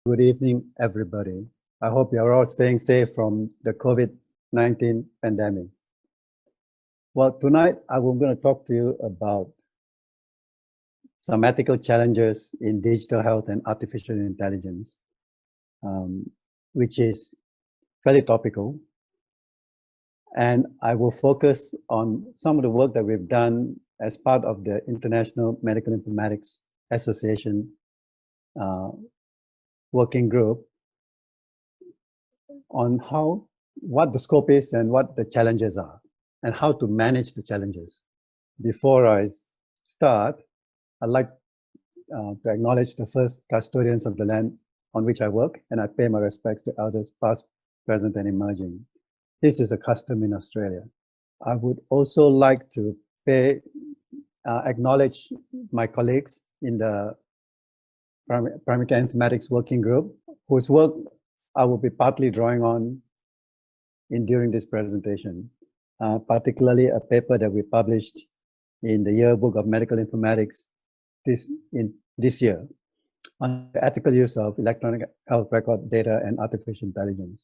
Good evening, everybody. I hope you're all staying safe from the COVID-19 pandemic. Well, tonight I'm going to talk to you about some ethical challenges in digital health and artificial intelligence, which is fairly topical. And I will focus on some of the work that we've done as part of the International Medical Informatics Association working group on what the scope is and what the challenges are and how to manage the challenges. Before I start, I'd like to acknowledge the first custodians of the land on which I work, and I pay my respects to elders past, present, and emerging. This is a custom in Australia. I would also like to acknowledge my colleagues in the Primary Care Informatics Working Group, whose work I will be partly drawing on during this presentation, particularly a paper that we published in the Yearbook of Medical Informatics this year on the ethical use of electronic health record data and artificial intelligence.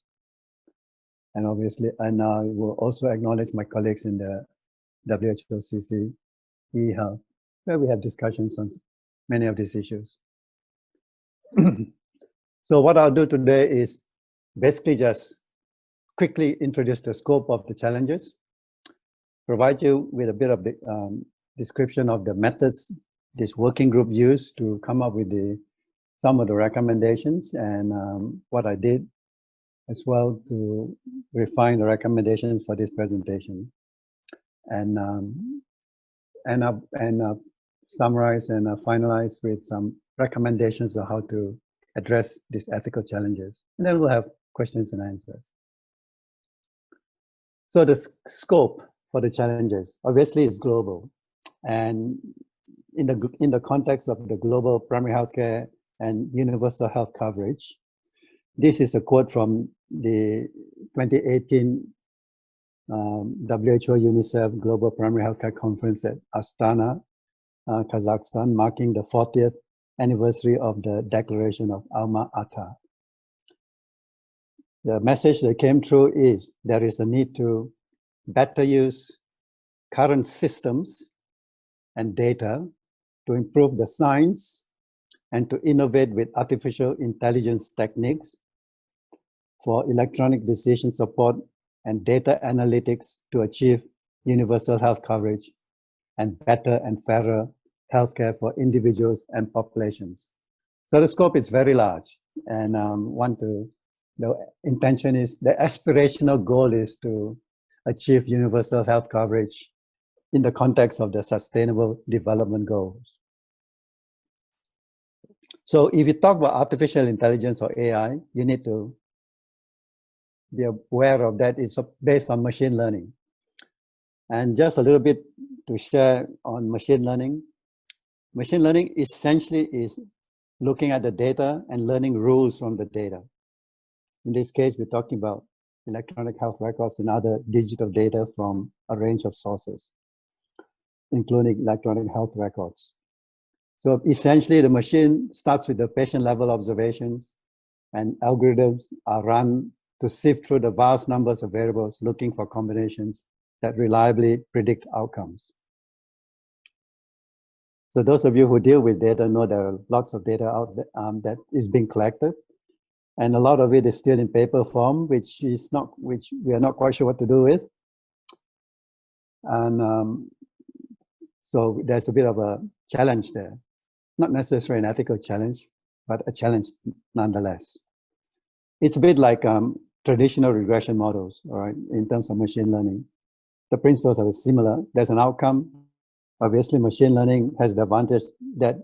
And obviously, I will also acknowledge my colleagues in the WHOCC eHealth, where we have discussions on many of these issues. So what I'll do today is basically just quickly introduce the scope of the challenges, provide you with a bit of the description of the methods this working group used to come up with some of the recommendations, and what I did as well to refine the recommendations for this presentation, and summarize and finalize with some recommendations on how to address these ethical challenges. And then we'll have questions and answers. So the scope for the challenges obviously is global. And in the context of the global primary healthcare and universal health coverage, this is a quote from the 2018 WHO UNICEF Global Primary Healthcare Conference at Astana, Kazakhstan, marking the 40th anniversary of the Declaration of Alma-Ata. The message that came through is there is a need to better use current systems and data to improve the science and to innovate with artificial intelligence techniques for electronic decision support and data analytics to achieve universal health coverage and better and fairer healthcare for individuals and populations. So the scope is very large, and the intention is, the aspirational goal is to achieve universal health coverage in the context of the Sustainable Development Goals. So if you talk about artificial intelligence or AI, you need to be aware of that. It's based on machine learning. And just a little bit to share on machine learning. Machine learning essentially is looking at the data and learning rules from the data. In this case, we're talking about electronic health records and other digital data from a range of sources, including electronic health records. So essentially, the machine starts with the patient level observations, and algorithms are run to sift through the vast numbers of variables, looking for combinations that reliably predict outcomes. So those of you who deal with data know there are lots of data out there that is being collected, and a lot of it is still in paper form, which we are not quite sure what to do with. And so there's a bit of a challenge there, not necessarily an ethical challenge, but a challenge nonetheless. It's a bit like traditional regression models, all right, in terms of machine learning. The principles are similar. There's an outcome. Obviously, machine learning has the advantage that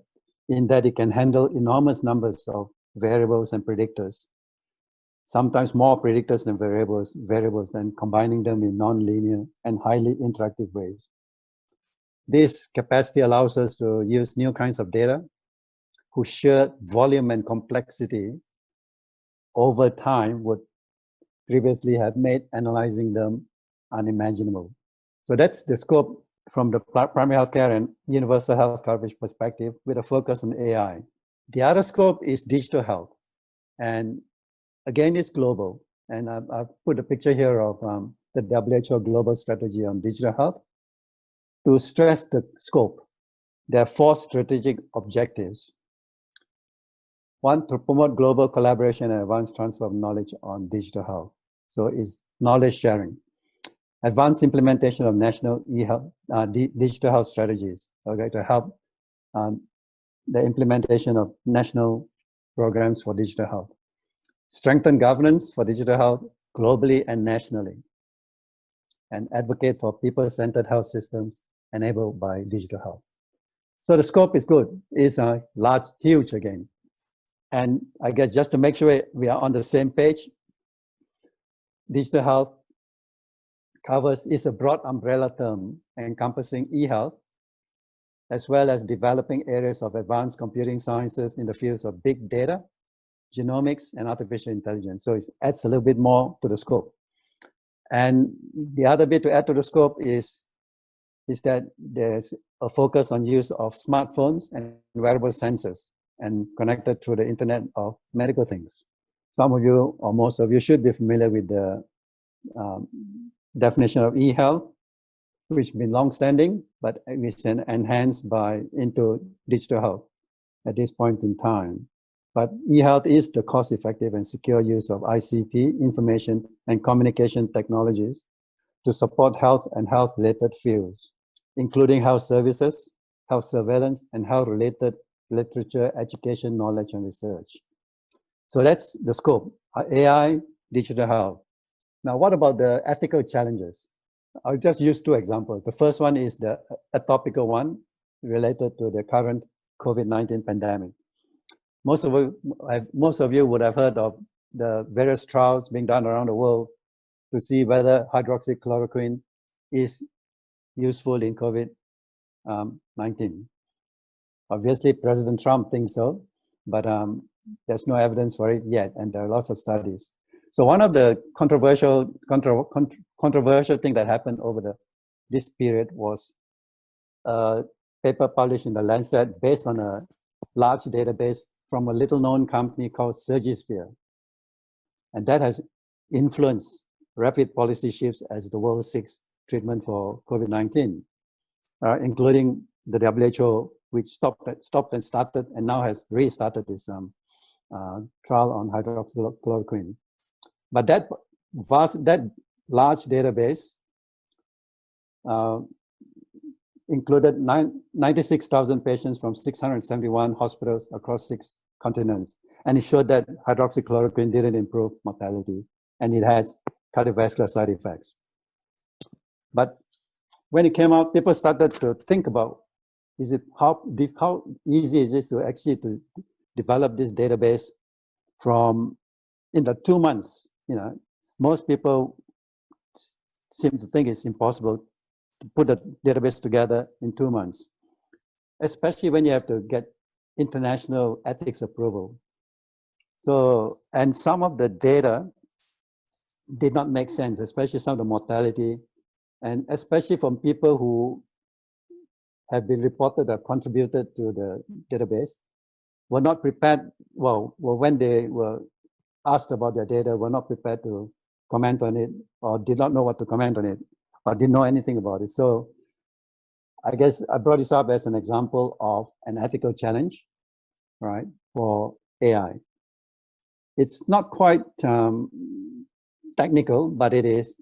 it can handle enormous numbers of variables and predictors, sometimes more predictors than variables, than combining them in non-linear and highly interactive ways. This capacity allows us to use new kinds of data whose sheer volume and complexity over time would previously have made analyzing them unimaginable. So that's the scope from the primary healthcare and universal health coverage perspective, with a focus on AI. The other scope is digital health. And again, it's global. And I've put a picture here of the WHO Global Strategy on Digital Health. To stress the scope, there are 4 strategic objectives. 1, to promote global collaboration and advanced transfer of knowledge on digital health. So it's knowledge sharing. Advanced implementation of national e-health, digital health strategies, okay, to help the implementation of national programs for digital health. Strengthen governance for digital health globally and nationally. And advocate for people-centered health systems enabled by digital health. So the scope is good. It's large, huge again. And I guess just to make sure we are on the same page, digital health is a broad umbrella term encompassing e-health, as well as developing areas of advanced computing sciences in the fields of big data, genomics, and artificial intelligence. So it adds a little bit more to the scope. And the other bit to add to the scope is that there's a focus on use of smartphones and wearable sensors and connected through the Internet of Medical Things. Some of you, or most of you, should be familiar with the definition of e-health, which has been long-standing, but it's enhanced into digital health at this point in time. But e-health is the cost-effective and secure use of ICT, information and communication technologies to support health and health-related fields, including health services, health surveillance, and health-related literature, education, knowledge, and research. So that's the scope, AI, digital health. Now, what about the ethical challenges? I'll just use 2 examples. The first one is a topical one related to the current COVID-19 pandemic. Most of you would have heard of the various trials being done around the world to see whether hydroxychloroquine is useful in COVID-19. Obviously, President Trump thinks so, but there's no evidence for it yet, and there are lots of studies. So one of the controversial thing that happened over this period was a paper published in the Lancet based on a large database from a little-known company called Surgisphere. And that has influenced rapid policy shifts as the world seeks treatment for COVID-19, including the WHO, which stopped and started, and now has restarted this trial on hydroxychloroquine. But that large database included 96,000 patients from 671 hospitals across 6 continents. And it showed that hydroxychloroquine didn't improve mortality, and it has cardiovascular side effects. But when it came out, people started to think about, how easy is it to actually to develop this database in the 2 months? You know, most people seem to think it's impossible to put a database together in 2 months, especially when you have to get international ethics approval. So, and some of the data did not make sense, especially some of the mortality, and especially from people who have been reported or contributed to the database, were not prepared, when they were asked about their data, were not prepared to comment on it, or did not know what to comment on it, or didn't know anything about it. So I guess I brought this up as an example of an ethical challenge, right, for AI. It's not quite technical, but it is,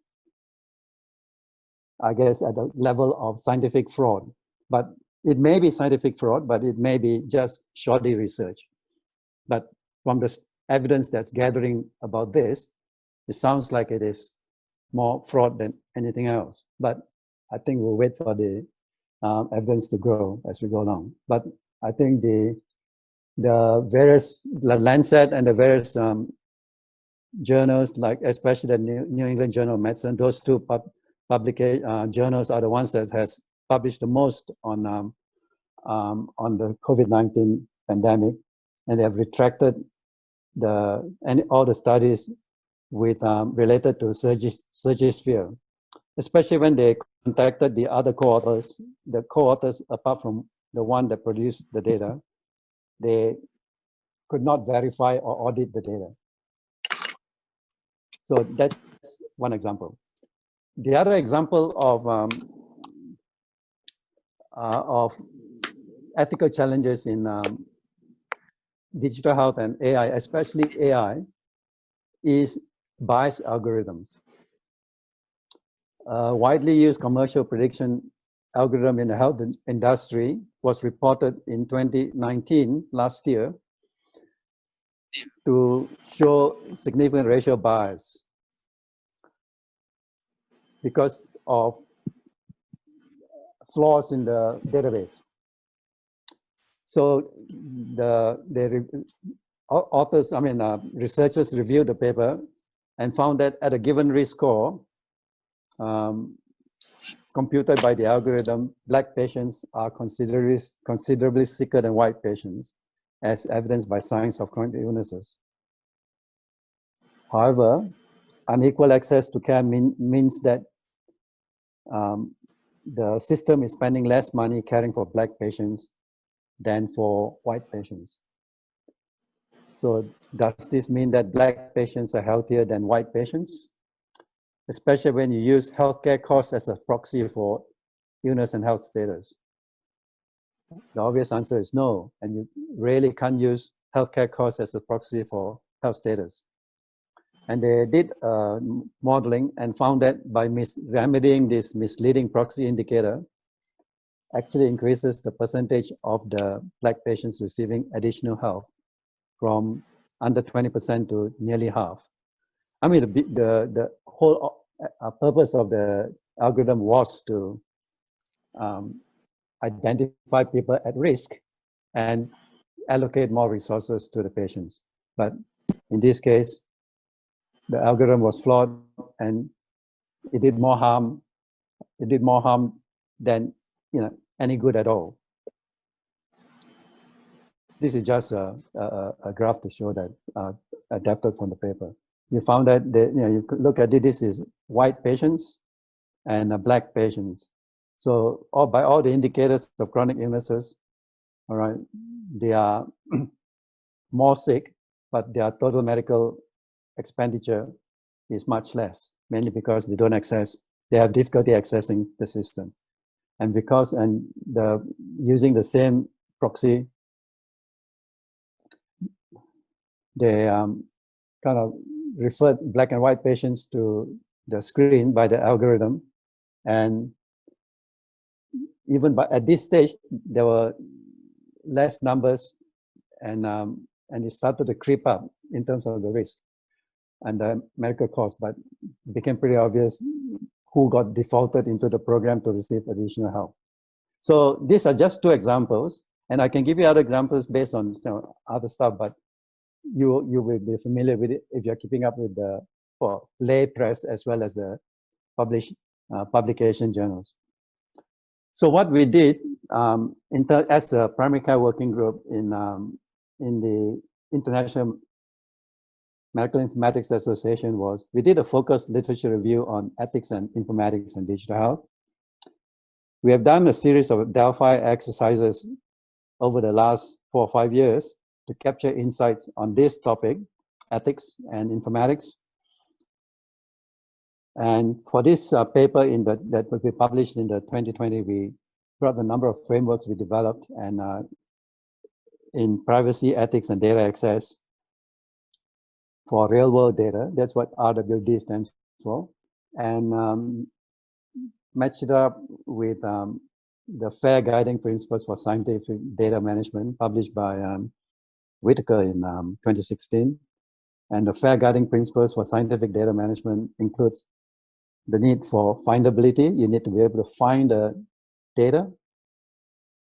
I guess, at the level of scientific fraud. But it may be scientific fraud, but it may be just shoddy research. But from the evidence that's gathering about this, it sounds like it is more fraud than anything else. But I think we'll wait for the evidence to grow as we go along. But I think the Lancet and the various journals, like especially the New England Journal of Medicine, those 2 journals are the ones that has published the most on the COVID-19 pandemic, and they have retracted all the studies with related to Surgisphere, especially when they contacted the other co-authors. The co-authors, apart from the one that produced the data, they could not verify or audit the data. So that's one example. The other example of ethical challenges in digital health and AI, especially AI, is biased algorithms. Widely used commercial prediction algorithm in the health industry was reported in 2019, last year, to show significant racial bias because of flaws in the database. So researchers reviewed the paper and found that at a given risk score, computed by the algorithm, Black patients are considerably sicker than white patients, as evidenced by signs of chronic illnesses. However, unequal access to care means that the system is spending less money caring for Black patients than for white patients. So does this mean that Black patients are healthier than white patients? Especially when you use healthcare costs as a proxy for illness and health status. The obvious answer is no, and you really can't use healthcare costs as a proxy for health status. And they did modeling and found that by remedying this misleading proxy indicator, actually increases the percentage of the Black patients receiving additional help from under 20% to nearly half. I mean, the whole purpose of the algorithm was to identify people at risk and allocate more resources to the patients. But in this case, the algorithm was flawed and it did more harm. It did more harm than any good at all. This is just a graph to show that adapted from the paper. You found that you could look at it. This is white patients and Black patients. So by all the indicators of chronic illnesses, all right, they are more sick, but their total medical expenditure is much less, mainly because they have difficulty accessing the system. And using the same proxy, they kind of referred Black and white patients to the screen by the algorithm. And even at this stage, there were less numbers and it started to creep up in terms of the risk and the medical cost, but it became pretty obvious who got defaulted into the program to receive additional help. So these are just two examples, and I can give you other examples based on other stuff, but you will be familiar with it if you're keeping up with the lay press as well as the published publication journals. So what we did as a primary care working group in the International Medical Informatics Association was we did a focused literature review on ethics and informatics and digital health. We have done a series of Delphi exercises over the last 4 or 5 years to capture insights on this topic, ethics and informatics. And for this paper that will be published in the 2020, we brought a number of frameworks we developed and in privacy, ethics, and data access for real world data. That's what RWD stands for. And matched it up with the FAIR Guiding Principles for Scientific Data Management published by Whitaker in 2016. And the FAIR Guiding Principles for Scientific Data Management includes the need for findability. You need to be able to find the data,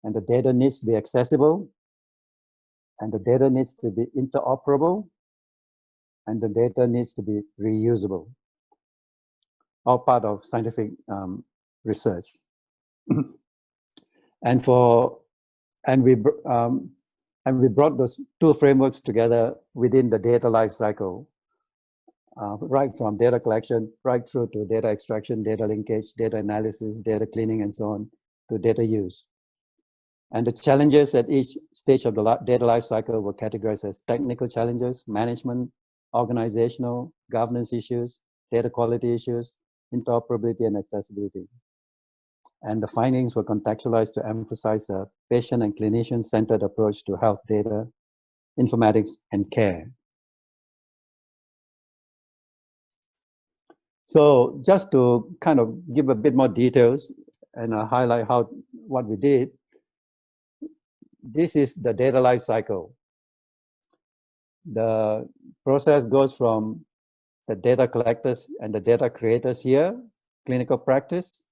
and the data needs to be accessible, and the data needs to be interoperable, and the data needs to be reusable. All part of scientific research. And we brought those two frameworks together within the data lifecycle, right from data collection, right through to data extraction, data linkage, data analysis, data cleaning, and so on, to data use. And the challenges at each stage of the data lifecycle were categorized as technical challenges, management, organizational, governance issues, data quality issues, interoperability, and accessibility. And the findings were contextualized to emphasize a patient and clinician-centered approach to health data, informatics, and care. So just to kind of give a bit more details and highlight what we did, this is the data life cycle. The process goes from the data collectors and the data creators here, clinical practice,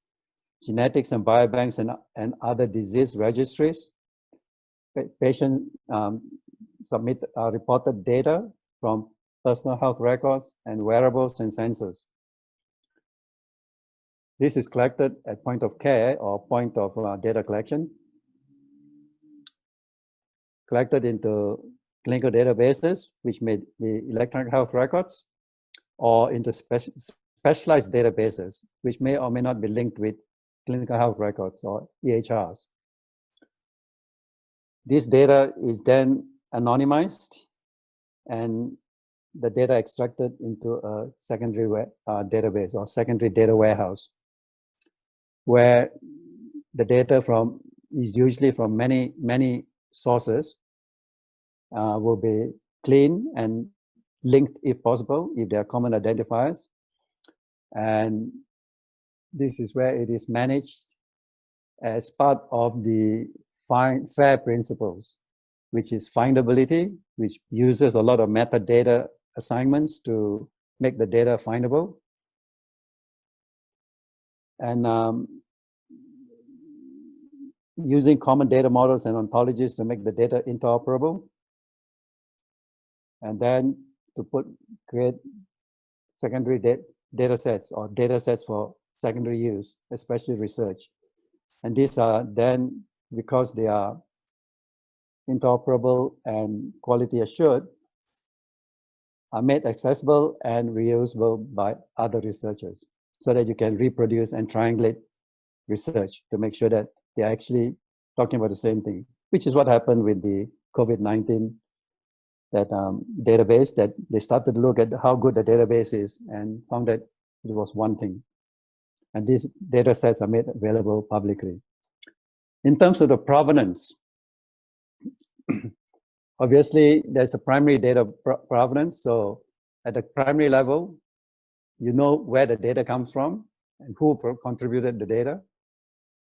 genetics and biobanks and other disease registries. Patients submit reported data from personal health records and wearables and sensors. This is collected at point of care or point of data collection, collected into clinical databases, which may be electronic health records, or into specialized databases, which may or may not be linked with clinical health records or EHRs. This data is then anonymized and the data extracted into a secondary database or secondary data warehouse, where the data is usually from many sources, will be cleaned and linked if possible, if there are common identifiers. And this is where it is managed as part of the FAIR principles, which is findability, which uses a lot of metadata assignments to make the data findable. And using common data models and ontologies to make the data interoperable. And then to create secondary data sets or data sets for secondary use, especially research. And these are then, because they are interoperable and quality assured, are made accessible and reusable by other researchers so that you can reproduce and triangulate research to make sure that they're actually talking about the same thing, which is what happened with the COVID-19 database, that they started to look at how good the database is and found that it was one thing. And these data sets are made available publicly. In terms of the provenance, obviously there's a primary data provenance. So at the primary level, you know where the data comes from and who contributed the data.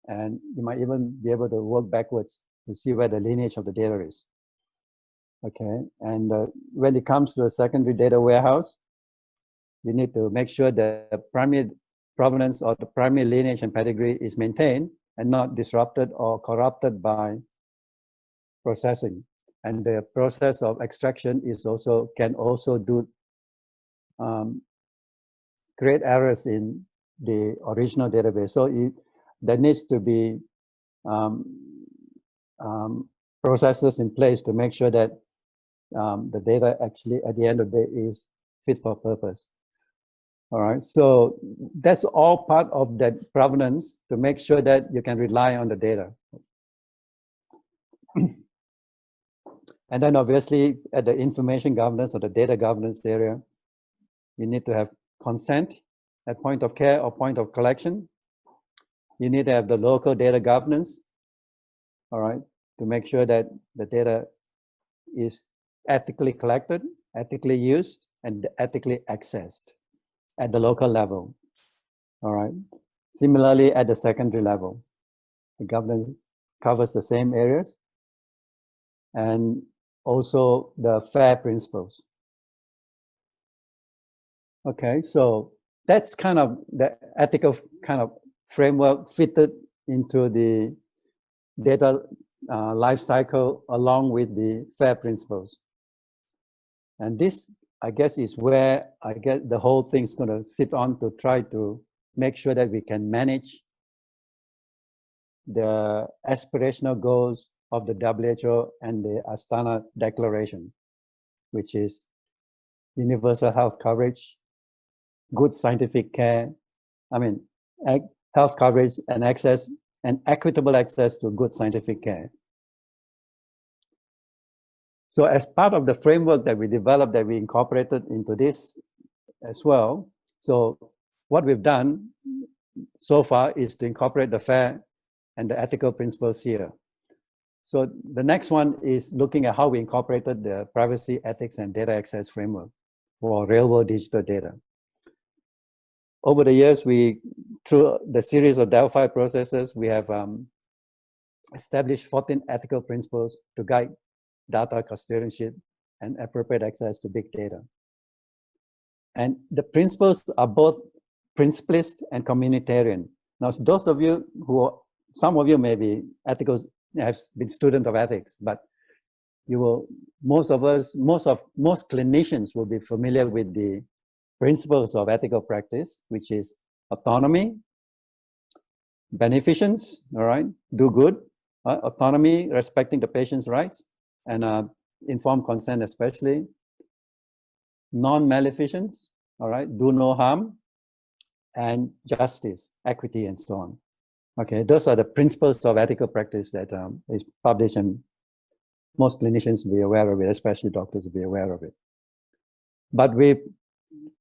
And you might even be able to work backwards to see where the lineage of the data is. Okay, and when it comes to a secondary data warehouse, you need to make sure that the primary provenance or the primary lineage and pedigree is maintained and not disrupted or corrupted by processing. And the process of extraction can also create errors in the original database. So there needs to be processes in place to make sure that the data actually at the end of the day is fit for purpose. All right, so that's all part of that provenance to make sure that you can rely on the data. And then obviously at the information governance or the data governance area, you need to have consent at point of care or point of collection. You need to have the local data governance, all right, to make sure that the data is ethically collected, ethically used, and ethically accessed at the local level, all right? Similarly, at the secondary level, the governance covers the same areas and also the FAIR principles. Okay, so that's kind of the ethical kind of framework fitted into the data life cycle along with the FAIR principles. And this, I guess, is where I guess the whole thing's going to sit on to try to make sure that we can manage the aspirational goals of the WHO and the Astana Declaration, which is universal health coverage, good scientific care, health coverage and access and equitable access to good scientific care. So as part of the framework that we developed, that we incorporated into this as well. So what we've done so far is to incorporate the FAIR and the ethical principles here. So the next one is looking at how we incorporated the privacy, ethics, and data access framework for real-world digital data. Over the years, through the series of Delphi processes, we have established 14 ethical principles to guide data custodianship and appropriate access to big data. And the principles are both principlist and communitarian. Now, those of you some of you may be ethical, have been student of ethics, but most clinicians will be familiar with the principles of ethical practice, which is autonomy, beneficence, all right, do good, autonomy, respecting the patient's rights, and informed consent especially, non-maleficence, all right, do no harm, and justice, equity, and so on. Okay, those are the principles of ethical practice that is published, and most clinicians will be aware of it, especially doctors will be aware of it. But we've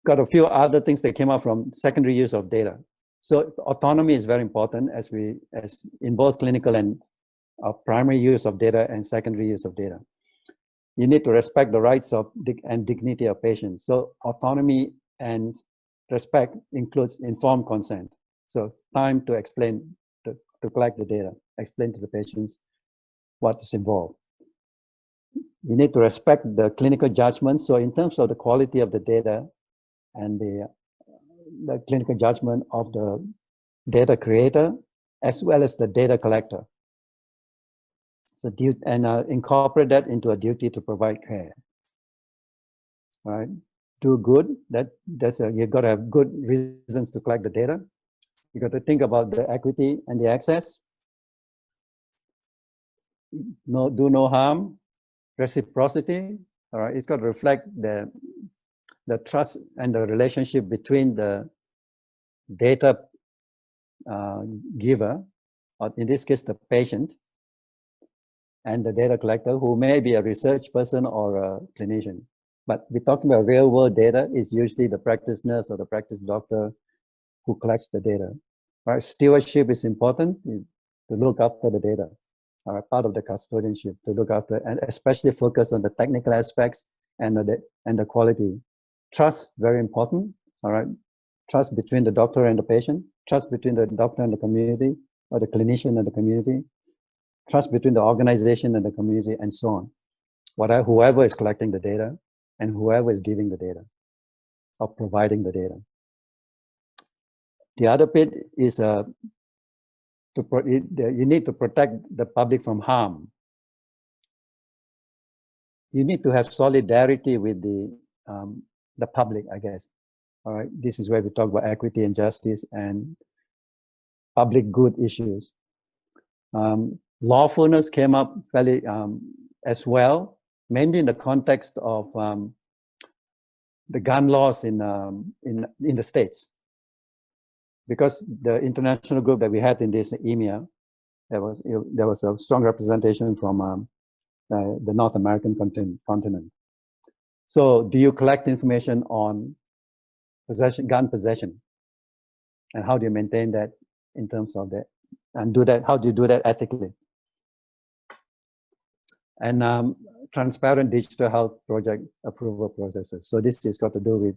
got a few other things that came out from secondary use of data. So autonomy is very important as in both clinical and primary use of data and secondary use of data. You need to respect the rights and dignity of patients. So autonomy and respect includes informed consent. So it's time to explain, to collect the data, explain to the patients what's involved. You need to respect the clinical judgment. So in terms of the quality of the data and the clinical judgment of the data creator, as well as the data collector. So incorporate that into a duty to provide care. All right, do good. You've got to have good reasons to collect the data. You got to think about the equity and the access. Do no harm, reciprocity. All right, it's got to reflect the trust and the relationship between the data giver, or in this case, the patient, and the data collector, who may be a research person or a clinician. But we're talking about real world data. Is usually the practice nurse or the practice doctor who collects the data. Right? Stewardship is important to look after the data. Part of the custodianship, to look after, and especially focus on the technical aspects and the quality. Trust, very important. All right, trust between the doctor and the patient, trust between the doctor and the community, or the clinician and the community, trust between the organization and the community, and so on. Whoever is collecting the data and whoever is giving the data or providing the data. The other bit is you need to protect the public from harm. You need to have solidarity with the public, I guess. All right, this is where we talk about equity and justice and public good issues. Lawfulness came up fairly as well, mainly in the context of the gun laws in the States. Because the international group that we had in this EMEA, there was a strong representation from the North American continent. So do you collect information on gun possession? And how do you maintain that in terms of that? And how do you do that ethically? And transparent digital health project approval processes. So this has got to do with,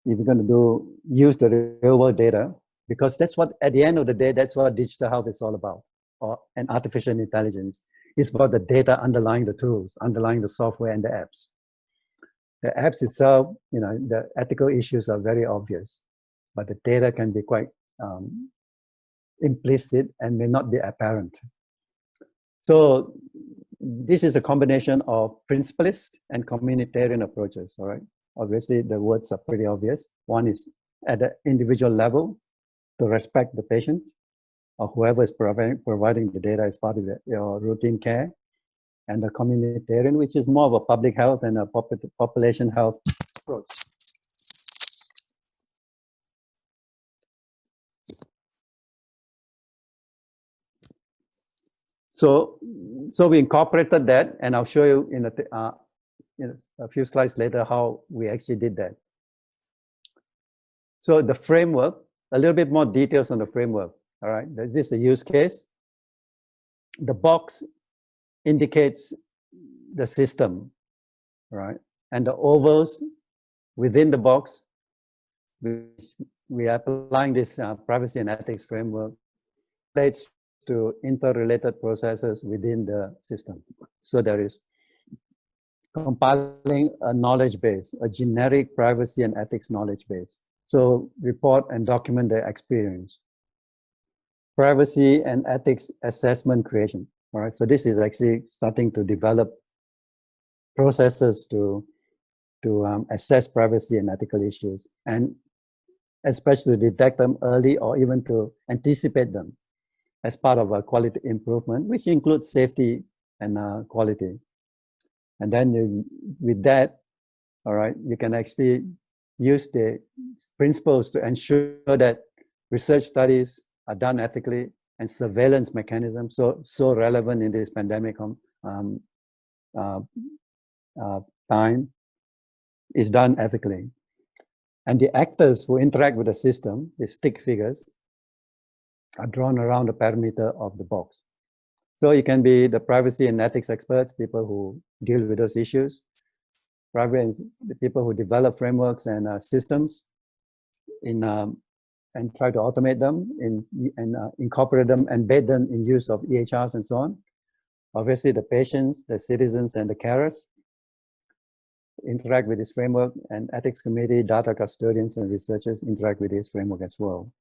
if you're going to use the real world data, because that's what, at the end of the day, that's what digital health is all about, and artificial intelligence. It's about the data underlying the tools, underlying the software and the apps. The apps itself, the ethical issues are very obvious, but the data can be quite implicit and may not be apparent. So this is a combination of principlist and communitarian approaches, all right? Obviously, the words are pretty obvious. One is at the individual level, to respect the patient or whoever is providing the data as part of your routine care, and the communitarian, which is more of a public health and a population health approach. So so we incorporated that, and I'll show you in a few slides later how we actually did that. So the framework, a little bit more details on the framework. All right, this is a use case. The box indicates the system, right? And the ovals within the box, we are applying this privacy and ethics framework, relates to interrelated processes within the system. So there is compiling a knowledge base, a generic privacy and ethics knowledge base. So report and document the experience. Privacy and ethics assessment creation. All right, so this is actually starting to develop processes to assess privacy and ethical issues, and especially to detect them early or even to anticipate them as part of a quality improvement, which includes safety and quality. And then with that, all right, you can actually use the principles to ensure that research studies are done ethically, and surveillance mechanisms, so relevant in this pandemic time, is done ethically. And the actors who interact with the system, the stick figures, are drawn around the perimeter of the box. So it can be the privacy and ethics experts, people who deal with those issues, the people who develop frameworks and systems and try to automate them and incorporate them, embed them in use of EHRs and so on. Obviously, the patients, the citizens, and the carers interact with this framework, and ethics committee, data custodians, and researchers interact with this framework as well.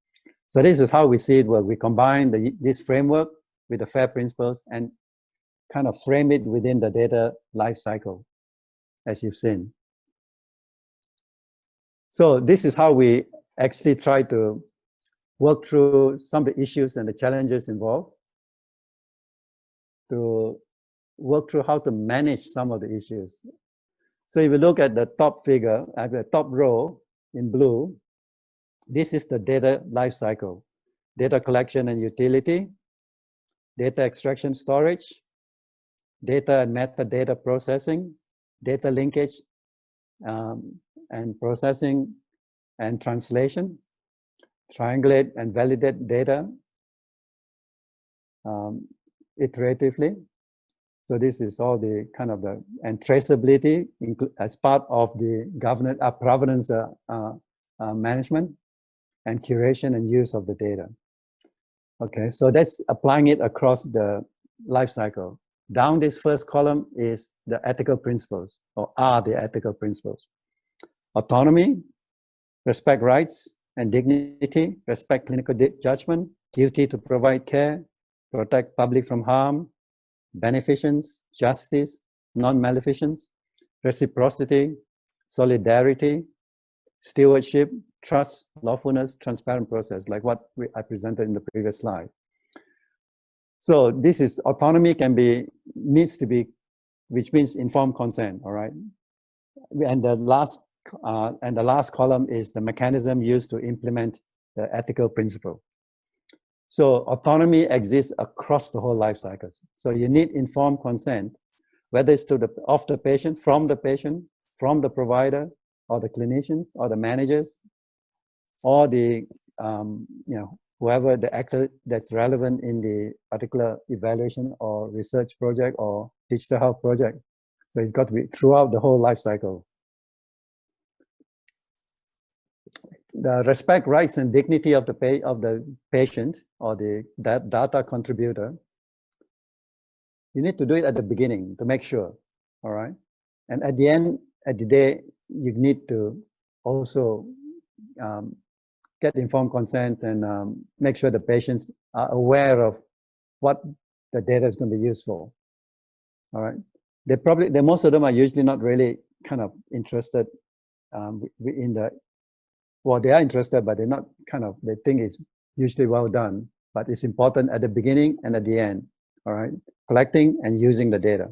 So this is how we see it work. We combine this framework with the FAIR principles and kind of frame it within the data life cycle, as you've seen. So this is how we actually try to work through some of the issues and the challenges involved, to work through how to manage some of the issues. So if you look at the top figure, at the top row in blue, this is the data life cycle: data collection and utility, data extraction storage, data and metadata processing, data linkage and processing and translation, triangulate and validate data iteratively. So this is all the kind of and traceability as part of the provenance management and curation and use of the data. Okay, so that's applying it across the life cycle. Down this first column is the ethical principles, or are the ethical principles. Autonomy, respect rights and dignity, respect clinical judgment, duty to provide care, protect public from harm, beneficence, justice, non-maleficence, reciprocity, solidarity, stewardship, trust, lawfulness, transparent process, like what I presented in the previous slide. So this is autonomy needs to be, which means informed consent, all right? And the last column is the mechanism used to implement the ethical principle. So autonomy exists across the whole life cycles. So you need informed consent, whether it's of the patient, from the provider, or the clinicians, or the managers, or the whoever the actor that's relevant in the particular evaluation or research project or digital health project. So it's got to be throughout the whole life cycle. The respect rights and dignity of the patient or the data contributor, you need to do it at the beginning to make sure, all right? And at the end, at the day, you need to also get informed consent and make sure the patients are aware of what the data is going to be used for, all right? Most of them are usually not really kind of interested in the, well, they are interested, but they're not they think it's usually well done, but it's important at the beginning and at the end, all right? Collecting and using the data,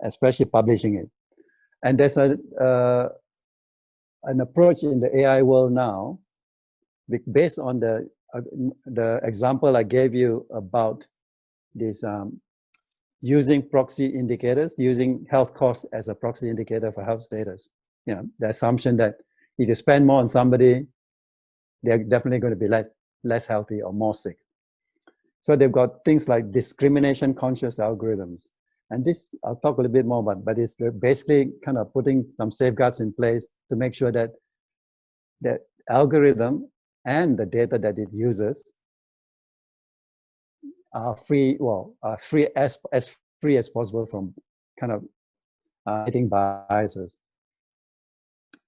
especially publishing it. And there's an approach in the AI world now, based on the example I gave you about this using proxy indicators, using health costs as a proxy indicator for health status. You know, the assumption that if you spend more on somebody, they're definitely going to be less healthy or more sick. So they've got things like discrimination conscious algorithms. And this, I'll talk a little bit more about, but it's basically kind of putting some safeguards in place to make sure that the algorithm and the data that it uses are free, as free as possible from kind of hitting biases.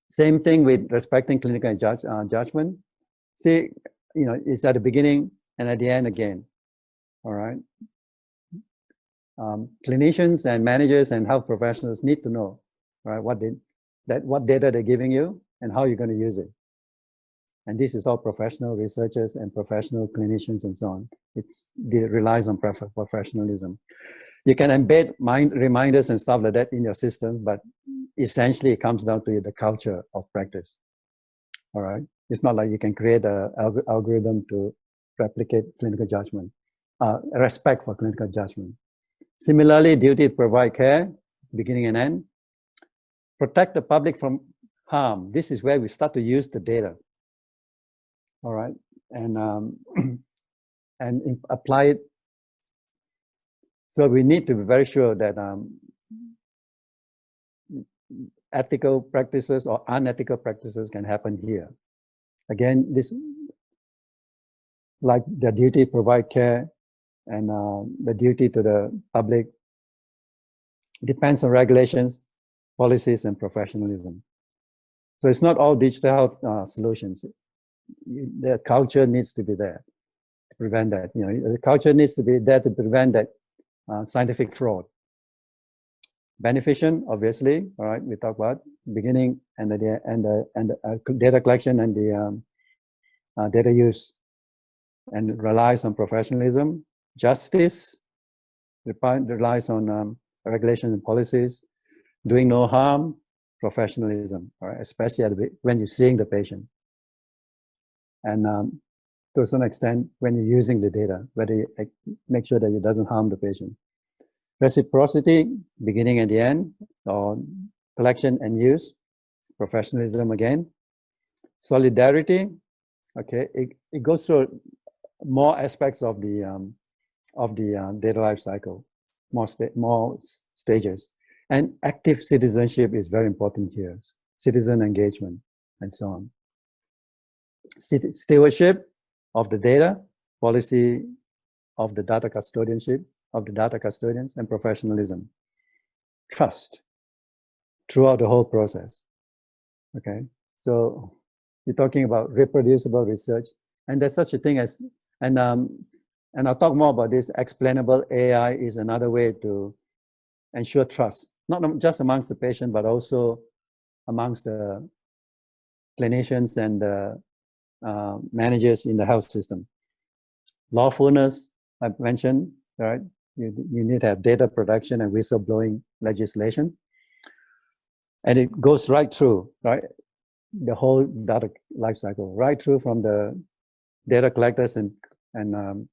Same thing with respecting clinical judgment. See, you know, it's at the beginning and at the end again. All right. Clinicians and managers and health professionals need to know, right, what data they're giving you and how you're going to use it. And this is all professional researchers and professional clinicians and so on. It relies on professionalism. You can embed reminders and stuff like that in your system, but essentially it comes down to the culture of practice. All right. It's not like you can create an algorithm to replicate clinical judgment, respect for clinical judgment. Similarly, duty to provide care, beginning and end. Protect the public from harm. This is where we start to use the data. All right, and apply it. So we need to be very sure that ethical practices or unethical practices can happen here. Again, this, like the duty to provide care and the duty to the public, depends on regulations, policies, and professionalism. So it's not all digital health solutions. The culture needs to be there to prevent that. You know, the culture needs to be there to prevent that scientific fraud. Beneficent, obviously. All right, we talk about beginning and the data collection and the data use, and relies on professionalism. Justice relies on regulations and policies. Doing no harm, professionalism. All right, especially when you're seeing the patient. And to a certain extent, when you're using the data, whether you make sure that it doesn't harm the patient. Reciprocity, beginning and the end, or collection and use, professionalism again. Solidarity, okay, it goes through more aspects of the data life cycle, more stages. And active citizenship is very important here, citizen engagement, and so on. Stewardship of the data, policy of the data custodianship, of the data custodians, and professionalism. Trust throughout the whole process. Okay, so you're talking about reproducible research, and there's such a thing as, and I'll talk more about this. Explainable AI is another way to ensure trust, not just amongst the patient, but also amongst the clinicians and the managers in the health system. Lawfulness, I've mentioned, right? You need to have data protection and whistleblowing legislation. And it goes right through, right? The whole data life cycle, right through from the data collectors and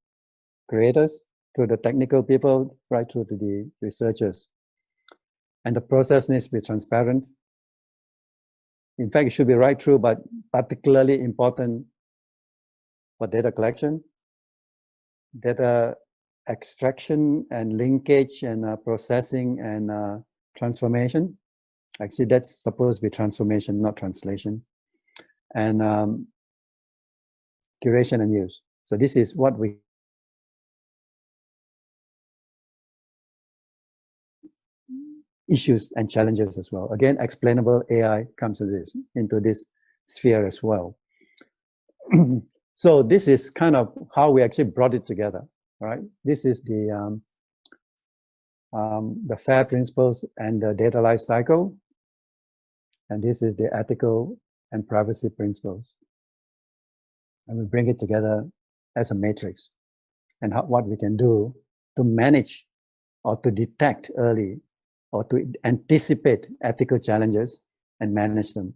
creators to the technical people, right through to the researchers. And the process needs to be transparent. In fact, it should be right through, but particularly important for data collection, data extraction and linkage and processing and transformation. Actually, that's supposed to be transformation, not translation. And curation and use. So this is what we issues and challenges as well. Again, explainable AI comes into this sphere as well. So this is kind of how we actually brought it together, right? This is the FAIR principles and the data life cycle. And this is the ethical and privacy principles. And we bring it together as a matrix, and what we can do to manage or to detect early or to anticipate ethical challenges and manage them.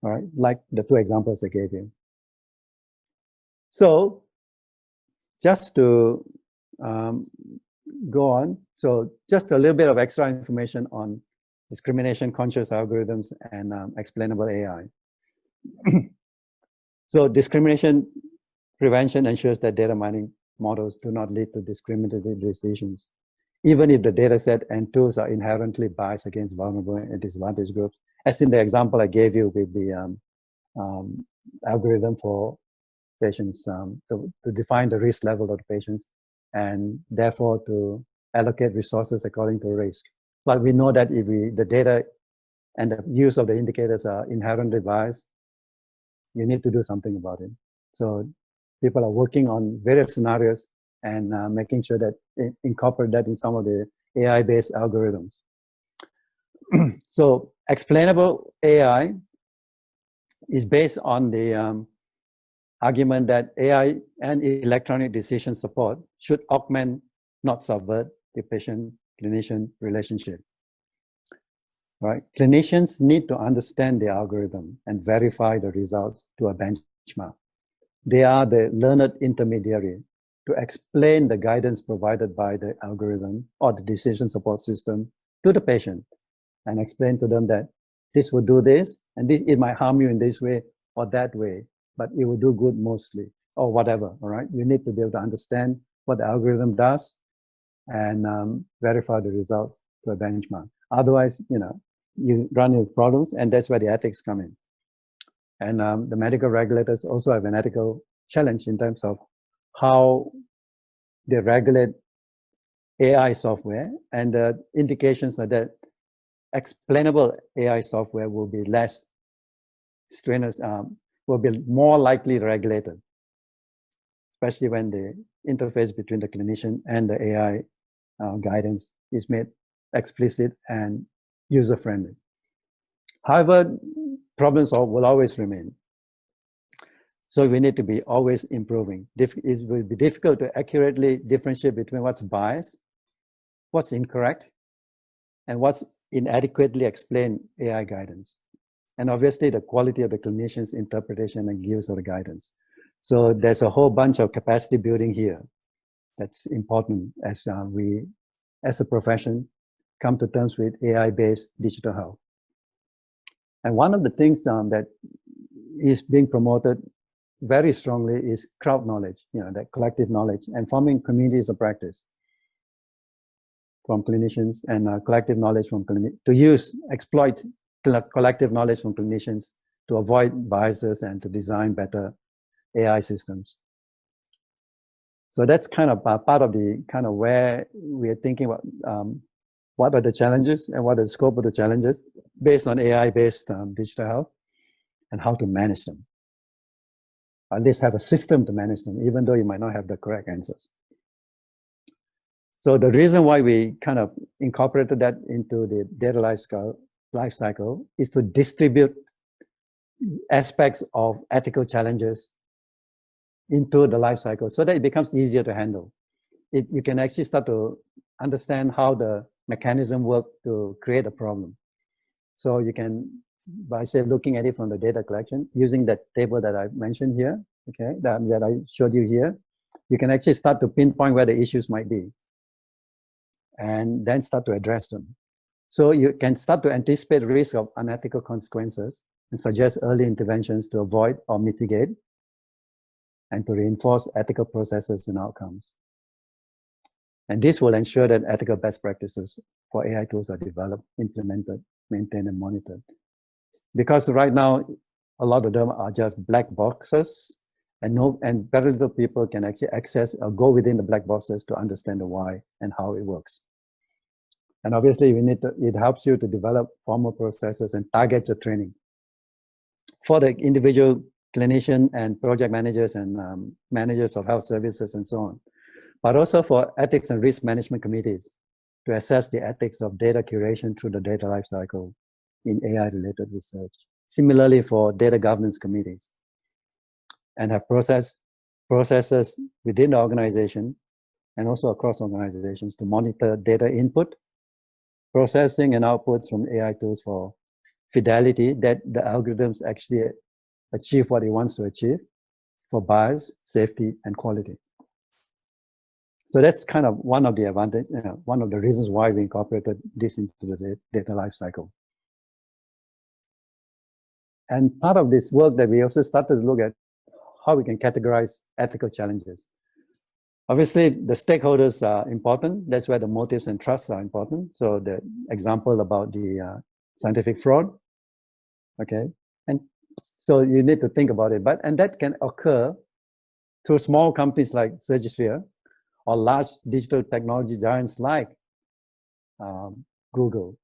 All right, like the two examples I gave you. So just to go on. So just a little bit of extra information on discrimination, conscious algorithms, and explainable AI. So discrimination prevention ensures that data mining models do not lead to discriminatory decisions, even if the data set and tools are inherently biased against vulnerable and disadvantaged groups, as in the example I gave you with the algorithm for patients to define the risk level of the patients and therefore to allocate resources according to risk. But we know that if the data and the use of the indicators are inherently biased, you need to do something about it. So people are working on various scenarios and making sure that they incorporate that in some of the AI-based algorithms. So explainable AI is based on the argument that AI and electronic decision support should augment, not subvert, the patient-clinician relationship. Right? Clinicians need to understand the algorithm and verify the results to a benchmark. They are the learned intermediary to explain the guidance provided by the algorithm or the decision support system to the patient and explain to them that this will do this and this, it might harm you in this way or that way, but it will do good mostly or whatever, all right? You need to be able to understand what the algorithm does and verify the results to a benchmark. Otherwise, you run into problems, and that's where the ethics come in. And the medical regulators also have an ethical challenge in terms of how they regulate AI software, and the indications are that explainable AI software will be less strenuous, will be more likely regulated, especially when the interface between the clinician and the AI guidance is made explicit and user-friendly. However, problems will always remain. So we need to be always improving. It will be difficult to accurately differentiate between what's biased, what's incorrect, and what's inadequately explained AI guidance. And obviously the quality of the clinician's interpretation and use of the guidance. So there's a whole bunch of capacity building here that's important as we, as a profession, come to terms with AI-based digital health. And one of the things that is being promoted very strongly is crowd knowledge, that collective knowledge, and forming communities of practice from clinicians and collective knowledge from clinicians, exploit collective knowledge from clinicians to avoid biases and to design better AI systems. So that's kind of part of the kind of where we are thinking about what are the challenges and what is the scope of the challenges based on AI-based digital health and how to manage them. At least have a system to manage them, even though you might not have the correct answers. So the reason why we kind of incorporated that into the data life cycle is to distribute aspects of ethical challenges into the life cycle so that it becomes easier to handle. You can actually start to understand how the mechanism work to create a problem. So you can, by say looking at it from the data collection, using that table that I mentioned here, okay, that I showed you here, you can actually start to pinpoint where the issues might be and then start to address them. So you can start to anticipate risk of unethical consequences and suggest early interventions to avoid or mitigate and to reinforce ethical processes and outcomes. And this will ensure that ethical best practices for AI tools are developed, implemented, maintained, and monitored. Because right now, a lot of them are just black boxes, and very little people can actually access or go within the black boxes to understand the why and how it works. And obviously, it helps you to develop formal processes and target your training for the individual clinician and project managers and managers of health services and so on, but also for ethics and risk management committees to assess the ethics of data curation through the data lifecycle in AI-related research. Similarly for data governance committees, and have processes within the organization and also across organizations to monitor data input, processing and outputs from AI tools for fidelity, that the algorithms actually achieve what it wants to achieve, for bias, safety, and quality. So that's kind of one of the advantage, one of the reasons why we incorporated this into the data lifecycle. And part of this work that we also started to look at how we can categorize ethical challenges. Obviously, the stakeholders are important. That's where the motives and trusts are important. So the example about the scientific fraud, okay? And so you need to think about it. And that can occur through small companies like Surgisphere or large digital technology giants like Google,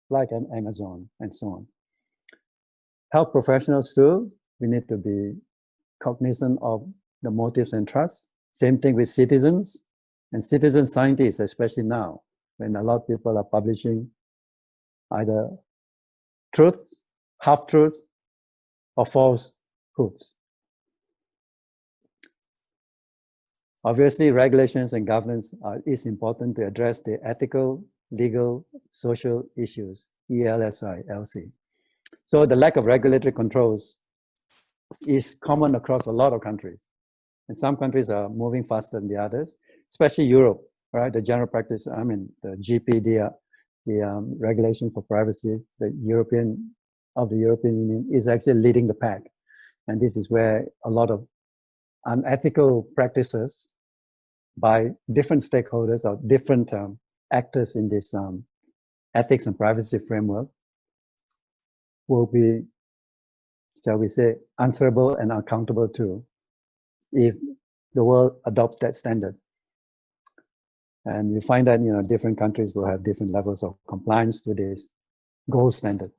like Amazon, and so on. Health professionals too, we need to be cognizant of the motives and trusts. Same thing with citizens and citizen scientists, especially now, when a lot of people are publishing either truths, half-truths, or falsehoods. Obviously, regulations and governance is important to address the ethical, legal, social issues, ELSI, LC. So the lack of regulatory controls is common across a lot of countries. And some countries are moving faster than the others, especially Europe, right? The general practice, I mean, the GP, the regulation for privacy, the European Union is actually leading the pack. And this is where a lot of unethical practices by different stakeholders or different actors in this ethics and privacy framework will be, shall we say, answerable and accountable to if the world adopts that standard. And you find that, different countries will have different levels of compliance to this gold standard.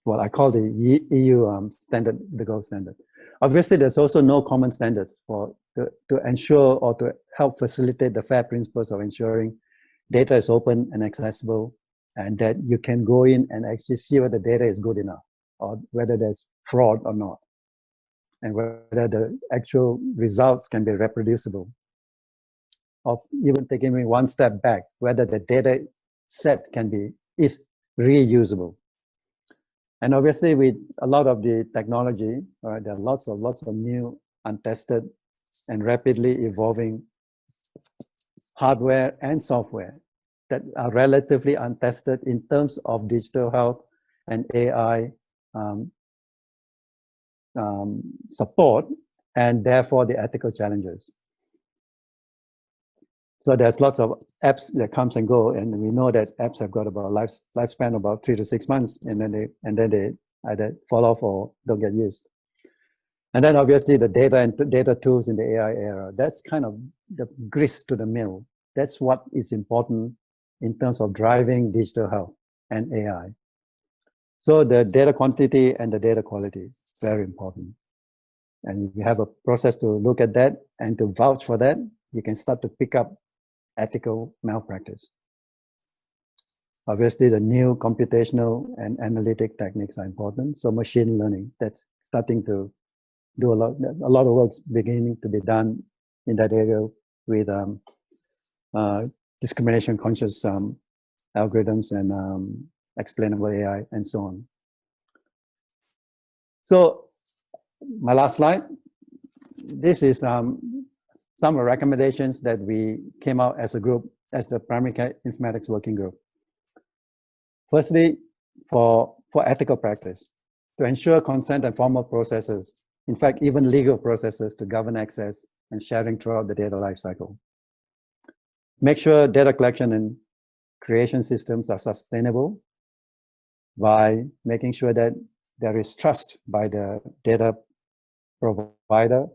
Well, I call the EU standard the gold standard. Obviously, there's also no common standards to ensure or to help facilitate the FAIR principles of ensuring data is open and accessible, and that you can go in and actually see whether the data is good enough or whether there's fraud or not, and whether the actual results can be reproducible. Or even taking one step back, whether the data set is reusable. And obviously, with a lot of the technology, there are lots of new, untested, and rapidly evolving hardware and software that are relatively untested in terms of digital health and AI support, and therefore the ethical challenges. So there's lots of apps that comes and go, and we know that apps have got about a lifespan about 3 to 6 months, and then they either fall off or don't get used. And then obviously the data and data tools in the AI era, that's kind of the grist to the mill. That's what is important in terms of driving digital health and AI. So the data quantity and the data quality, very important. And if you have a process to look at that and to vouch for that, you can start to pick up ethical malpractice. Obviously, the new computational and analytic techniques are important. So machine learning, that's starting to do a lot of work's beginning to be done in that area with discrimination conscious algorithms and explainable AI and so on. So my last slide, this is some recommendations that we came out as a group, as the Primary Care Informatics Working Group. Firstly, for ethical practice, to ensure consent and formal processes, in fact, even legal processes to govern access and sharing throughout the data lifecycle. Make sure data collection and creation systems are sustainable by making sure that there is trust by the data provider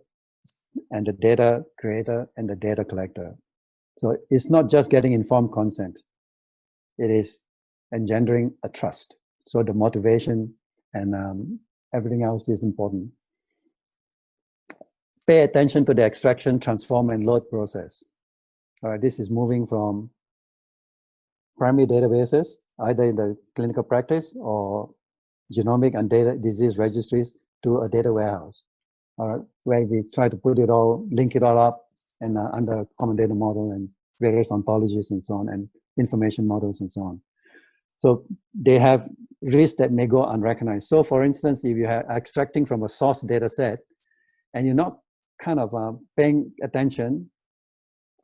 and the data creator and the data collector. So it's not just getting informed consent, it is engendering a trust. So the motivation and everything else is important. Pay attention to the extraction, transform, and load process. All right, this is moving from primary databases, either in the clinical practice or genomic and data disease registries, to a data warehouse, where we try to put it all, link it all up and under common data model and various ontologies and so on, and information models and so on. So they have risks that may go unrecognized. So for instance, if you are extracting from a source data set and you're not kind of paying attention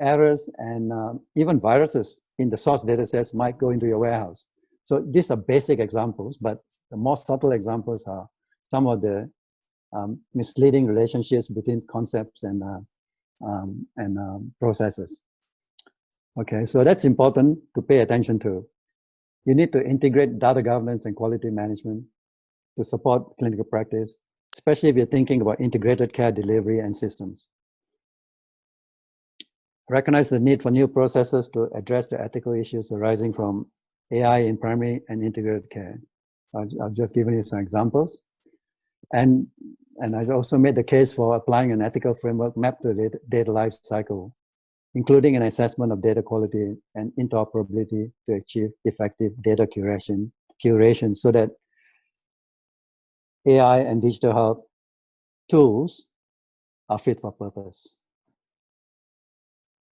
errors and even viruses in the source data sets might go into your warehouse. So these are basic examples, but the more subtle examples are some of the misleading relationships between concepts and processes. Okay, so that's important to pay attention to. You need to integrate data governance and quality management to support clinical practice, especially if you're thinking about integrated care delivery and systems. Recognize the need for new processes to address the ethical issues arising from AI in primary and integrated care. I've just given you some examples. And I also made the case for applying an ethical framework mapped to the data life cycle, including an assessment of data quality and interoperability to achieve effective data curation so that AI and digital health tools are fit for purpose.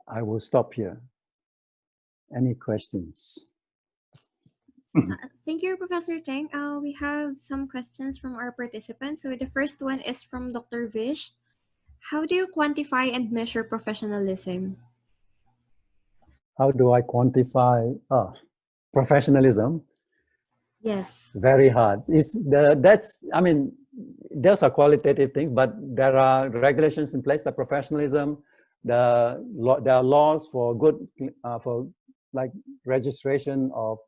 I will stop here. Any questions? Thank you, Professor Teng. We have some questions from our participants. So the first one is from Dr. Vish. How do you quantify and measure professionalism? How do I quantify professionalism? Yes. Very hard. I mean, those are qualitative things, but there are regulations in place, the professionalism, there are laws for good, for like registration of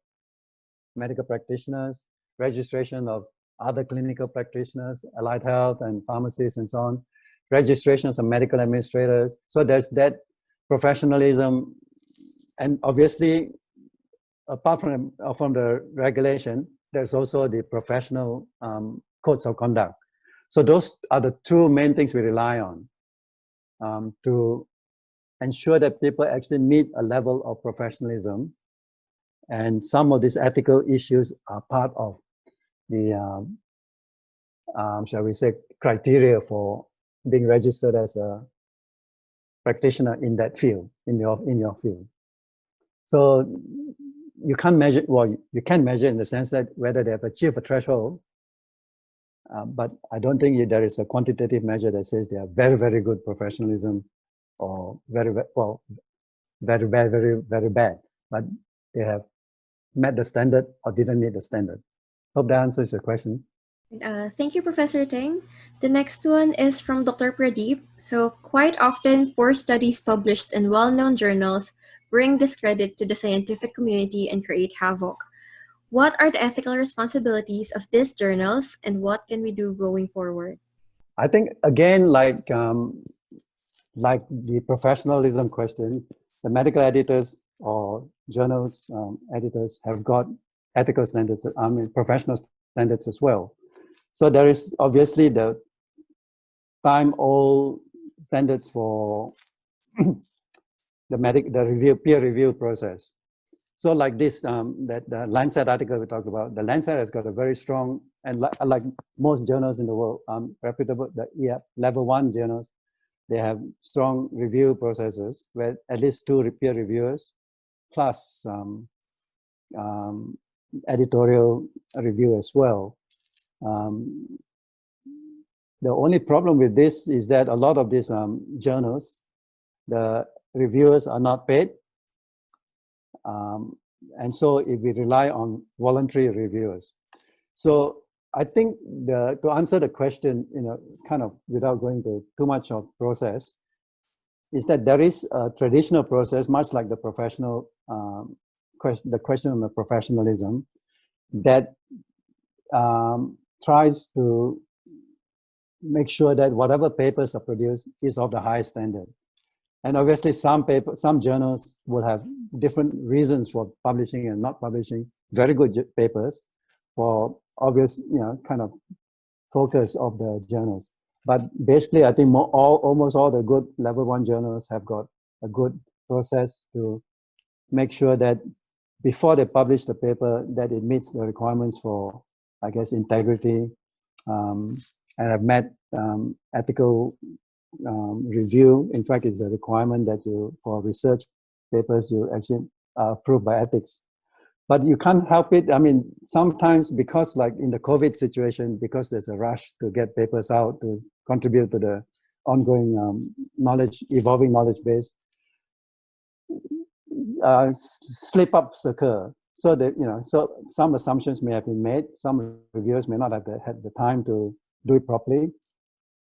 medical practitioners, registration of other clinical practitioners, allied health and pharmacists and so on, registrations of medical administrators. So there's that professionalism, and obviously, apart from the regulation, there's also the professional codes of conduct. So those are the two main things we rely on to ensure that people actually meet a level of professionalism. And some of these ethical issues are part of the, shall we say, criteria for being registered as a practitioner in that field, in your field. So you can't measure, well, you can measure in the sense that whether they have achieved a threshold, but I don't think there is a quantitative measure that says they are very, very good professionalism or very, well, very bad, very bad, but they have met the standard or didn't meet the standard. Hope that answers your question. Thank you, Professor Teng. The next one is from Dr. Pradeep. So quite often, poor studies published in well-known journals bring discredit to the scientific community and create havoc. What are the ethical responsibilities of these journals, and what can we do going forward? I think, again, like the professionalism question, the medical editors or journals editors have got ethical standards, I mean, professional standards as well. So there is obviously the time-old standards for the peer review process. So like this, the Lancet article we talked about, the Lancet has got a very strong, and like most journals in the world, reputable, the level 1 journals, they have strong review processes where at least 2 peer reviewers plus editorial review as well. The only problem with this is that a lot of these journals, the reviewers are not paid. And so if we rely on voluntary reviewers. So I think to answer the question, kind of without going to too much of process, is that there is a traditional process, much like the professional the question on the professionalism, that tries to make sure that whatever papers are produced is of the highest standard. And obviously some journals will have different reasons for publishing and not publishing very good papers for obvious, kind of focus of the journals. But basically, I think almost all the good level 1 journals have got a good process to make sure that before they publish the paper, that it meets the requirements for, I guess, integrity, and have met ethical review. In fact, it's a requirement that for research papers, you actually are approved by ethics. But you can't help it. I mean, sometimes because like in the COVID situation, because there's a rush to get papers out to contribute to the ongoing evolving knowledge base, slip-ups occur. So that, so some assumptions may have been made. Some reviewers may not have had the time to do it properly.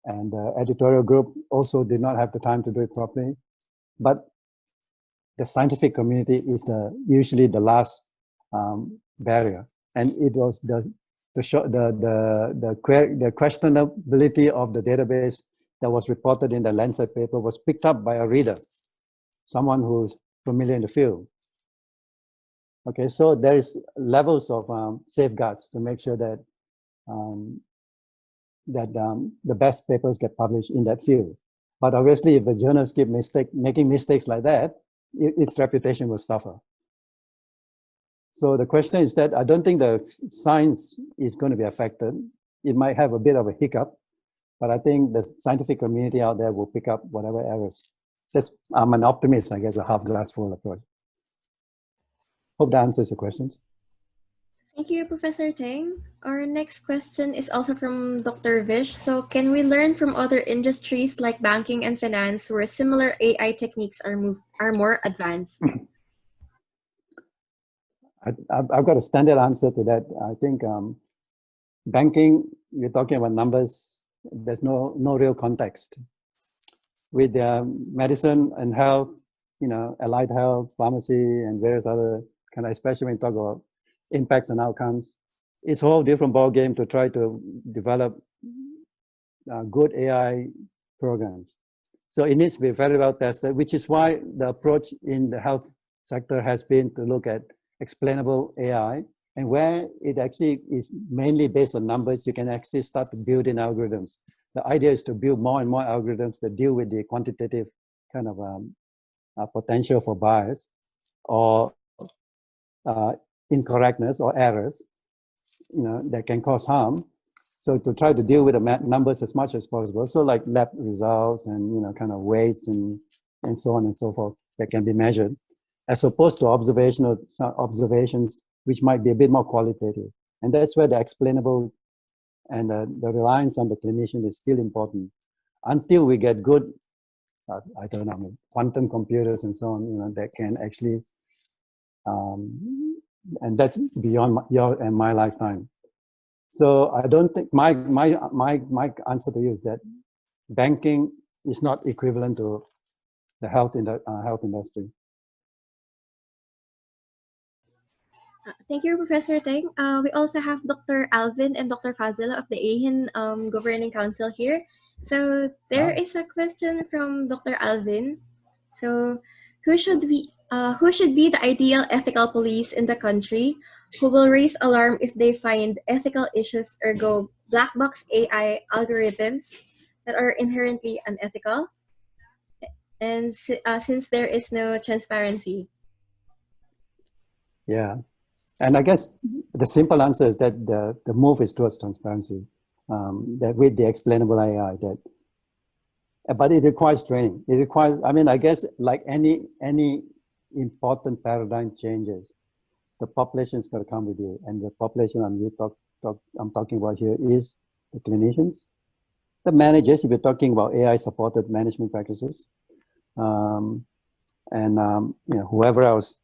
And the editorial group also did not have the time to do it properly. But the scientific community is usually the last barrier. And it was the questionability of the database that was reported in the Lancet paper was picked up by a reader, someone who's familiar in the field. Okay, so there is levels of safeguards to make sure that the best papers get published in that field. But obviously, if the journals keep making mistakes like that, its reputation will suffer. So the question is that I don't think the science is going to be affected. It might have a bit of a hiccup, but I think the scientific community out there will pick up whatever errors. I'm an optimist, I guess, a half glass full approach. Hope that answers your questions. Thank you, Professor Teng. Our next question is also from Dr. Vish. So can we learn from other industries like banking and finance where similar AI techniques are more advanced? I've got a standard answer to that. I think banking, we're talking about numbers. There's no real context. With medicine and health, allied health, pharmacy, and various other especially when you talk about impacts and outcomes, it's a whole different ballgame to try to develop good AI programs. So it needs to be very well tested, which is why the approach in the health sector has been to look at explainable AI, and where it actually is mainly based on numbers, you can actually start to build in algorithms. The idea is to build more and more algorithms that deal with the quantitative potential for bias or incorrectness or errors, that can cause harm. So to try to deal with the numbers as much as possible. So like lab results and, weights and so on and so forth that can be measured, as opposed to observations, which might be a bit more qualitative. And that's where the explainable and the reliance on the clinician is still important. Until we get good, I don't know, quantum computers and so on, that can actually, and that's beyond your and my lifetime. So I don't think my answer to you is that banking is not equivalent to the health industry. Thank you, Professor Teng. We also have Dr. Alvin and Dr. Fazil of the AeHIN Governing Council here. So there is a question from Dr. Alvin. So who should be the ideal ethical police in the country who will raise alarm if they find ethical issues or go black box AI algorithms that are inherently unethical? And since there is no transparency. Yeah. And I guess the simple answer is that the move is towards transparency, that with the explainable AI, but it requires training. It requires, I guess like any important paradigm changes, the population's got to come with you. And the population I'm talking about here is the clinicians, the managers, if you're talking about AI-supported management practices, and whoever else,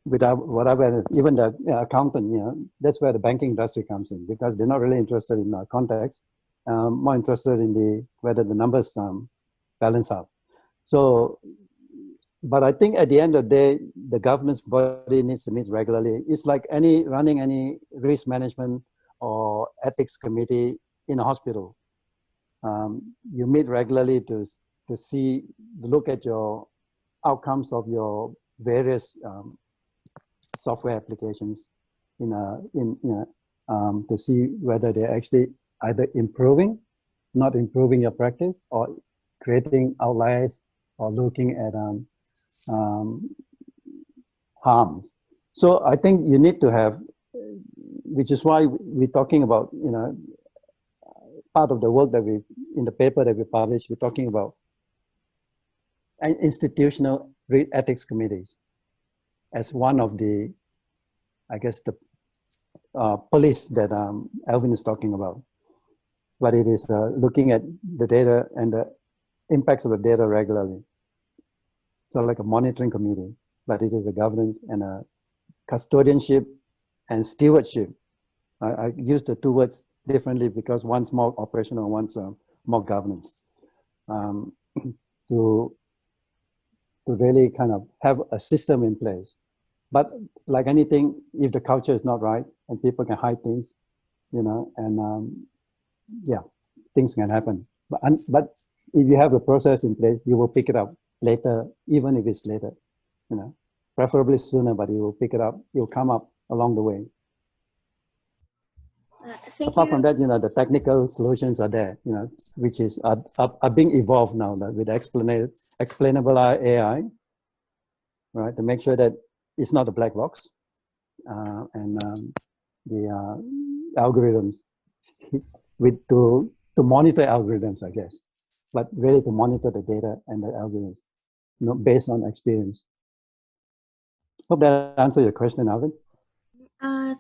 whatever, even the accountant, that's where the banking industry comes in, because they're not really interested in context, more interested in whether the numbers balance out. So, but I think at the end of the day, the governance body needs to meet regularly. It's like running any risk management or ethics committee in a hospital. You meet regularly to look at your outcomes of your various software applications to see whether they're actually either not improving your practice, or creating outliers, or looking at harms. So I think you need to have, which is why we're talking about, part of the work that in the paper that we published, we're talking about institutional ethics committees as one of the, I guess, the police that Alvin is talking about. But it is looking at the data and the impacts of the data regularly. So like a monitoring committee. but it is a governance and a custodianship and stewardship. I use the two words differently because one's more operational, one's more governance. To really kind of have a system in place. But like anything, if the culture is not right and people can hide things, and yeah, things can happen. But if you have a process in place, you will pick it up later, even if it's later, preferably sooner, but you will pick it up, you'll come up along the way. Apart from that, the technical solutions are there, which is are being evolved now with explainable AI, right? To make sure that it's not a black box, and the algorithms to monitor algorithms, I guess, but really to monitor the data and the algorithms, based on experience. Hope that answers your question, Alvin.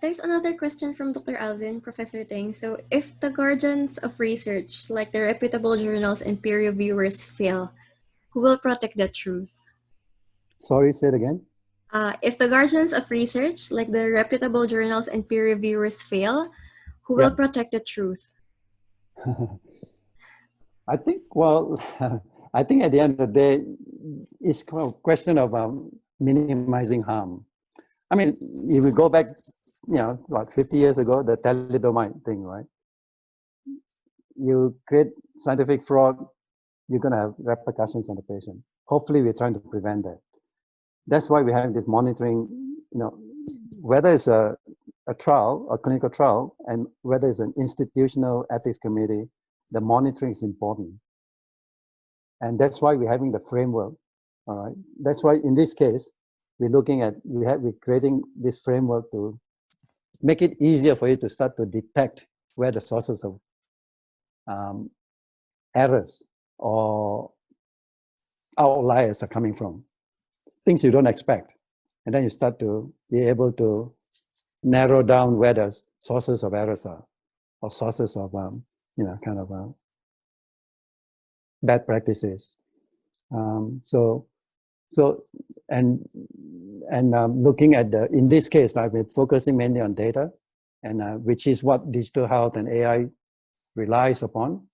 There's another question from Dr. Alvin, Professor Teng. So if the guardians of research, like the reputable journals and peer reviewers, fail, who will protect the truth? Sorry, say it again. If the guardians of research, like the reputable journals and peer reviewers, fail, who will protect the truth? I think, well, I think at the end of the day, it's a question of minimizing harm. I mean, if we go back, 50 years ago, the thalidomide thing, right? You create scientific fraud, you're going to have repercussions on the patient. Hopefully, we're trying to prevent that. That's why we have this monitoring, whether it's a trial, a clinical trial, and whether it's an institutional ethics committee, the monitoring is important. And that's why we're having the framework, all right? That's why in this case, we're creating this framework to make it easier for you to start to detect where the sources of errors or outliers are coming from, things you don't expect. And then you start to be able to narrow down where the sources of errors are, or sources of, bad practices. Looking at in this case, I've been focusing mainly on data, and which is what digital health and AI relies upon,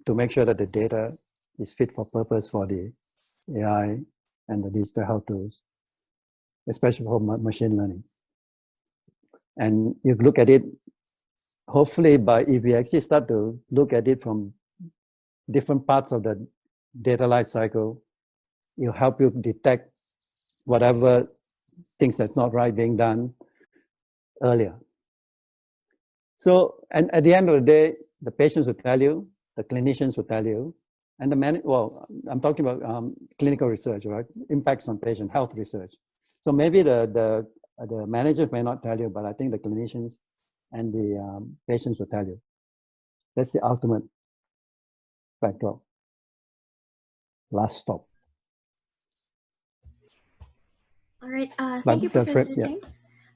to make sure that the data is fit for purpose for the AI and the digital health tools, especially for machine learning. And you look at it, hopefully, if we actually start to look at it from different parts of the data life cycle, it'll help you detect whatever things that's not right being done earlier. So, and at the end of the day, the patients will tell you, the clinicians will tell you, and I'm talking about clinical research, right? Impacts on patient health research. So maybe the managers may not tell you, but I think the clinicians and the patients will tell you. That's the ultimate backdrop. Last stop. All right. Thank you, Professor Teng.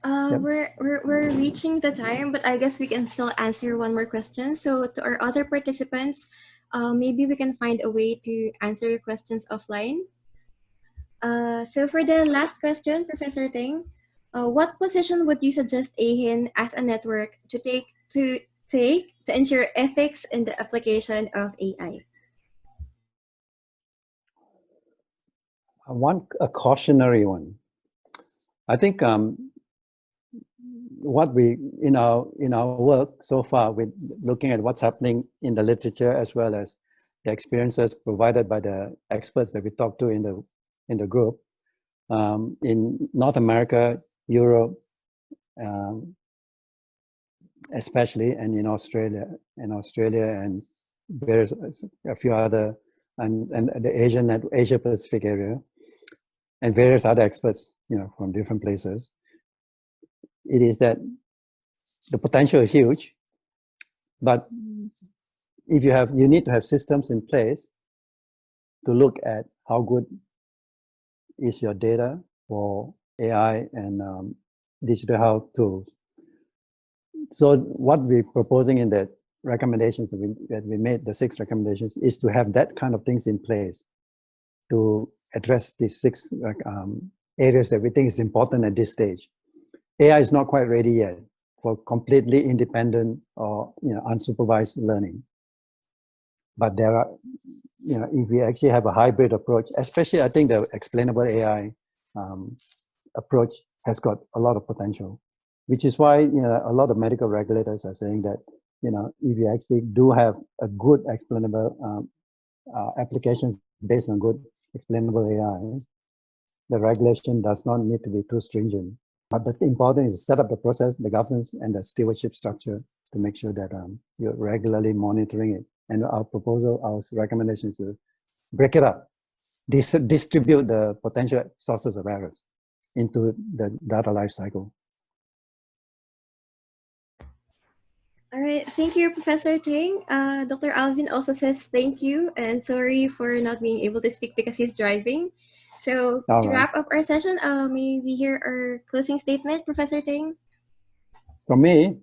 Yep. We're reaching the time, but I guess we can still answer one more question. So to our other participants, maybe we can find a way to answer your questions offline. So for the last question, Professor Teng, what position would you suggest AeHIN as a network to take to ensure ethics in the application of AI? A cautionary one. I think what we in our work so far, with looking at what's happening in the literature, as well as the experiences provided by the experts that we talked to in the group, in North America, Europe, especially, and in Australia, and there's a few other, and the Asia Pacific area, and various other experts, from different places. It is that the potential is huge, but if you need to have systems in place to look at how good is your data for AI and digital health tools. So what we're proposing in the recommendations that we made, the 6 recommendations, is to have that kind of things in place to address these six areas that we think is important at this stage. AI is not quite ready yet for completely independent or unsupervised learning. But there are, if we actually have a hybrid approach, especially I think the explainable AI approach has got a lot of potential, which is why a lot of medical regulators are saying that if you actually do have a good explainable applications based on good explainable AI, the regulation does not need to be too stringent. But the important is to set up the process, the governance, and the stewardship structure to make sure that you're regularly monitoring it. And our proposal, our recommendation is to break it up, distribute the potential sources of errors into the data lifecycle. All right, thank you, Professor Teng. Dr. Alvin also says thank you and sorry for not being able to speak because he's driving. So to wrap up our session, may we hear our closing statement, Professor Teng? From me,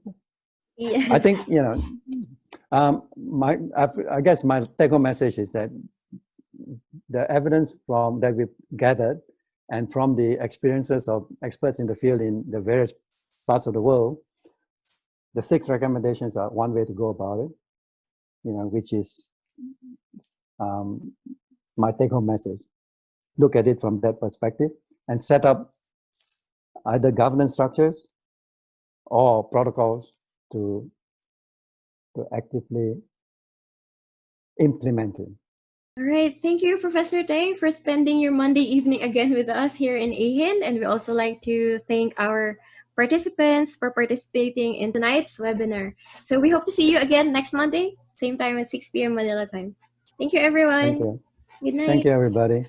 yes. I think I guess my take-home message is that the evidence that we've gathered and from the experiences of experts in the field in the various parts of the world, the 6 recommendations are one way to go about it, which is my take-home message. Look at it from that perspective and set up either governance structures or protocols to actively implement it. All right, thank you, Professor Teng, for spending your Monday evening again with us here in AeHIN. And we also like to thank our participants for participating in tonight's webinar. So we hope to see you again next Monday, same time at 6 p.m. Manila time. Thank you, everyone. Thank you. Good night. Thank you, everybody.